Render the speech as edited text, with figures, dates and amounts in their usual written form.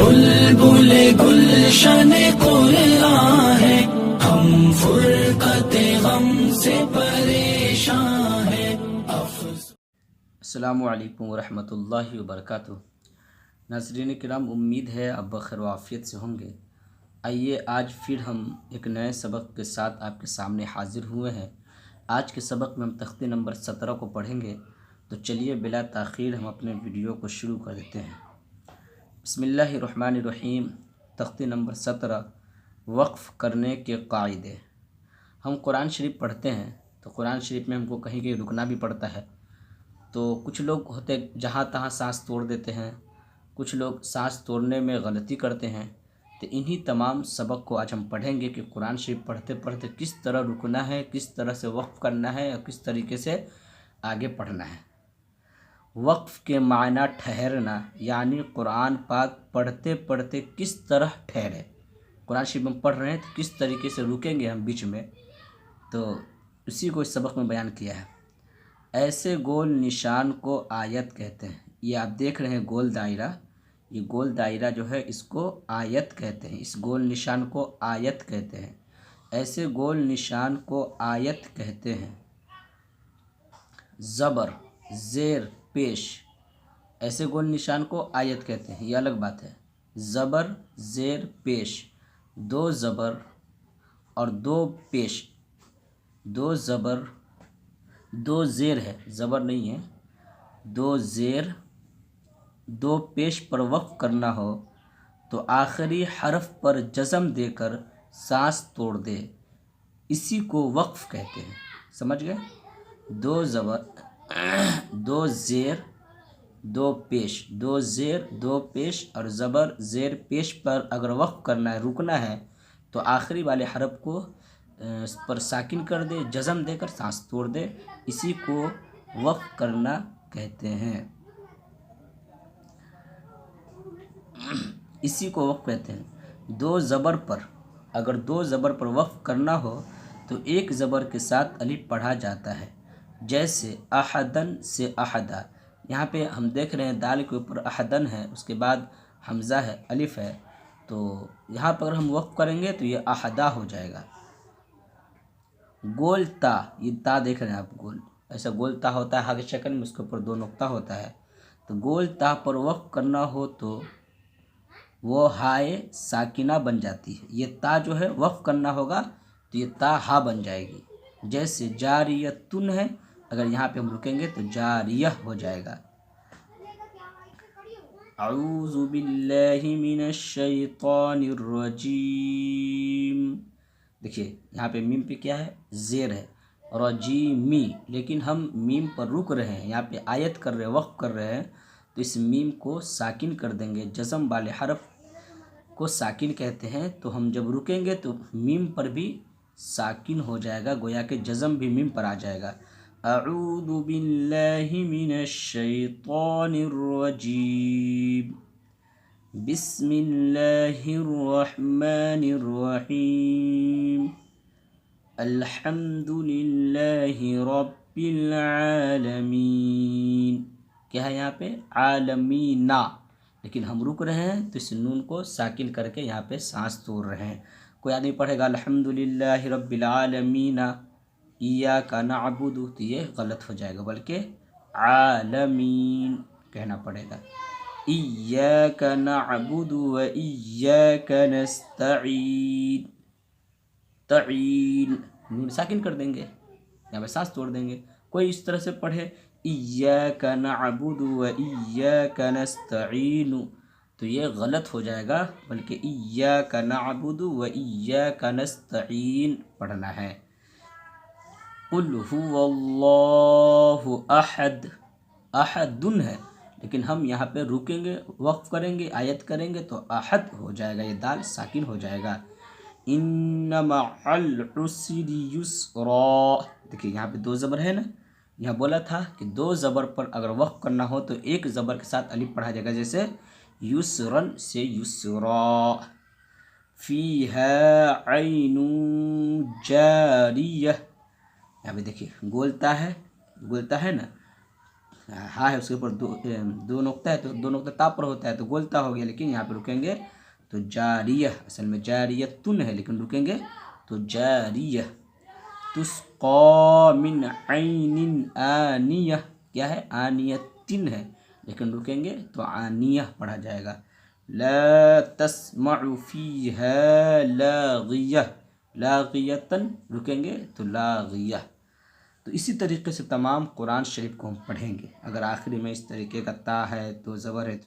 बुलबुल गुलशन कुरान है, हम फुरकत गम से परेशान है। अस्सलामु अलैकुम वरहमतुल्लाहि वबरकातुह। नाज़रीन किराम, उम्मीद है आप बखैर आफियत से होंगे। आइए आज फिर हम एक नए सबक के साथ आपके सामने हाजिर हुए हैं। आज के सबक में हम तख्ती नंबर 17 को पढ़ेंगे, तो चलिए बिला ताख़ीर हम अपने वीडियो को शुरू कर देते हैं। बिस्मिल्लाहिर्रहमानिर्रहीम। तख्ती नंबर 17, वक्फ़ करने के क़ाइदे। हम कुरान शरीफ पढ़ते हैं तो कुरान शरीफ में हमको कहीं कहीं रुकना भी पड़ता है। तो कुछ लोग होते जहाँ तहाँ सांस तोड़ देते हैं, कुछ लोग सांस तोड़ने में गलती करते हैं। तो इन्हीं तमाम सबक को आज हम पढ़ेंगे कि कुरान शरीफ पढ़ते पढ़ते किस तरह रुकना है, किस तरह से वक्फ़ करना है और किस तरीके से आगे पढ़ना है। वक्फ़ के मायना ठहरना, यानी कुरान पाक पढ़ते पढ़ते किस तरह ठहरे। कुरान शरीफ में पढ़ रहे हैं तो किस तरीके से रुकेंगे हम बीच में, तो उसी को इस सबक में बयान किया है। ऐसे गोल निशान को आयत कहते हैं। ये आप देख रहे हैं गोल दायरा, ये गोल दायरा जो है इसको आयत कहते हैं। इस गोल निशान को आयत कहते हैं। ऐसे गोल निशान को आयत कहते हैं। ज़बर ज़ेर पेश, ऐसे गोल निशान को आयत कहते हैं, ये अलग बात है। ज़बर ज़ेर पेश, दो ज़बर और दो पेश, दो ज़बर दो ज़ेर है, ज़बर नहीं है, दो ज़ेर दो पेश पर वक्फ़ करना हो तो आखिरी हरफ पर जज़म देकर सांस तोड़ दे, इसी को वक्फ़ कहते हैं। समझ गए? दो ज़बर दो ज़ेर दो पेश, दो ज़ेर दो पेश और ज़बर ज़ेर पेश पर अगर वक्फ़ करना है, रुकना है, तो आखिरी वाले हरफ को पर साकिन कर दे, जज़म देकर सांस तोड़ दे, इसी को वक्फ़ करना कहते हैं। इसी को वक्फ़ कहते हैं। दो ज़बर पर, अगर दो ज़बर पर वक्फ़ करना हो तो एक ज़बर के साथ अलिफ पढ़ा जाता है, जैसे अहदन से अहदा। यहाँ पे हम देख रहे हैं दाल के ऊपर अहदन है, उसके बाद हमज़ा है, अलिफ है, तो यहाँ पर अगर हम वक्फ़ करेंगे तो ये अहदा हो जाएगा। गोल ता, ये ता देख रहे हैं आप, गोल ऐसा गोल ता होता है हा की शक्ल में, उसके ऊपर दो नुक्ता होता है। तो गोल ता पर वक्फ़ करना हो तो वो हाय साकिना बन जाती है। ये ता जो है वक्फ़ करना होगा तो ये ता हा बन जाएगी। जैसे जारियतुन है, अगर यहाँ पे हम रुकेंगे तो जारियह हो जाएगा। अऊज़ु बिल्लाहि मिनश शैतानिर रजीम। देखिए यहाँ पे मीम पे क्या है, ज़ेर है, रजीमी, लेकिन हम मीम पर रुक रहे हैं, यहाँ पे आयत कर रहे हैं, वक्फ़ कर रहे हैं, तो इस मीम को साकिन कर देंगे। जज़म वाले हरफ को साकिन कहते हैं। तो हम जब रुकेंगे तो मीम पर भी साकिन हो जाएगा, गोया के जज़म भी मीम पर आ जाएगा। अऊज़ु बिल्लाहि मिनश शैतानिर रजीम, बिस्मिल्लाहिर रहमानिर रहीम, अल्हम्दुलिल्लाहि रब्बिल आलमीन। क्या है यहाँ पे, आलमीना, लेकिन हम रुक रहे हैं तो इस नून को साकिन करके यहाँ पे सांस तोड़ रहे हैं। कोई आदमी पढ़ेगा अल्हम्दुलिल्लाहि रब्बिल आलमीना इय्याका नअबुदु, तो ये गलत हो जाएगा, बल्कि आलमीन कहना पड़ेगा। इय्याका नअबुदु व इय्याका नस्तईन, तईन नून साकिन कर देंगे, यहाँ पे सांस तोड़ देंगे। कोई इस तरह से पढ़े इय्याका नअबुदु व इय्याका नस्तईन, तो ये गलत हो जाएगा, बल्कि इय्याका नअबुदु व इय्याका नस्तईन पढ़ना है। कुल हुवल्लाहु अहद, अहदुन है, लेकिन हम यहाँ पे रुकेंगे, वक्फ़ करेंगे, आयत करेंगे तो अहद हो जाएगा, ये दाल साकिन हो जाएगा। इन्ना मअल उस्रि युस्रा, देखिए यहाँ पे दो ज़बर है ना, यहाँ बोला था कि दो ज़बर पर अगर वक्फ़ करना हो तो एक ज़बर के साथ अलिफ पढ़ा जाएगा, जैसे युसरन से युसरा। फीहा ऐनुन जारियह, यहाँ पे देखिए गोलता है, गोलता है ना, ہا ہے اس کے اوپر دو نقطہ ہے تو دو نقطہ تا پر ہوتا ہے تو گولتا ہو گیا، لیکن یہاں پہ رکیں گے تو جاریہ، اصل میں جاریتن ہے لیکن رکیں گے تو جاریہ۔ تسقا من عین آنیہ، کیا ہے؟ آنیتن ہے لیکن رکیں گے تو آنیہ پڑھا جائے گا۔ لا تسمع فیہا لاغیہ، لاغیتن رکیں گے تو لاغیہ۔ تو اسی طریقے سے تمام قرآن شریف کو ہم پڑھیں گے۔ اگر آخری میں اس طریقے کا تا ہے تو زبر ہے